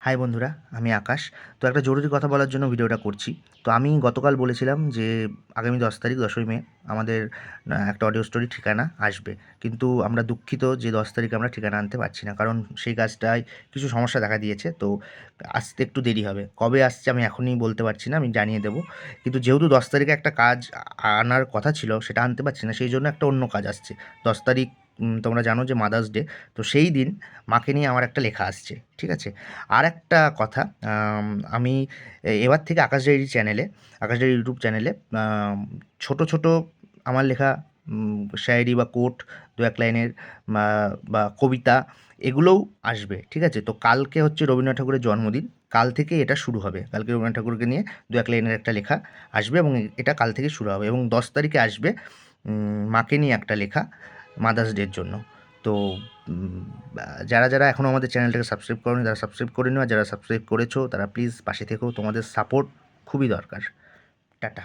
High বন্ধুরা, আমি আকাশ। তো একটা জরুরি কথা বলার জন্য ভিডিওটা করছি। তো আমি গতকাল বলেছিলাম যে আগামী 10 তারিখ 10ই মে আমাদের একটা অডিও স্টোরি ঠিকানা আসবে। কিন্তু আমরা দুঃখিত যে 10 তারিখে আমরা ঠিকানা আনতে পারছি না। কারণ সেই কাজটায় কিছু সমস্যা দেখা দিয়েছে। তো আসতে একটু দেরি হবে। কবে আসছে আমি এখনই বলতে পারছি না, আমি জানিয়ে দেবো। কিন্তু যেহেতু 10 তারিখে একটা কাজ আনার কথা ছিল সেটা আনতে পারছি না, সেই জন্য একটা অন্য কাজ আসছে। 10 তারিখ তোমরা জানো যে মাদার্স ডে। তো সেই দিন মাকে নিয়ে আমার একটা লেখা আসছে, ঠিক আছে? আর একটা কথা, আমি এবার থেকে আকাশ ডায়েরি চ্যানেলে, আকাশ ডায়েরি ইউটিউব চ্যানেলে ছোট ছোট আমার লেখা শায়েরি বা কোট, দু এক লাইনের বা বা কবিতা, এগুলোও আসবে, ঠিক আছে? তো কালকে হচ্ছে রবীন্দ্রনাথ ঠাকুরের জন্মদিন। কাল থেকে এটা শুরু হবে। কালকে রবীন্দ্রনাথ ঠাকুরকে নিয়ে দু এক লাইনের একটা লেখা আসবে এবং এটা কাল থেকে শুরু হবে এবং 10 তারিখে আসবে মাকে নিয়ে একটা লেখা মাদার্স ডের জন্য। তো যারা এখনও আমাদের চ্যানেলটাকে সাবস্ক্রাইব করোনি তারা সাবস্ক্রাইব করে নিও, আর যারা সাবস্ক্রাইব করেছো তারা প্লিজ পাশে থেকেও, তোমাদের সাপোর্ট খুবই দরকার। টাটা।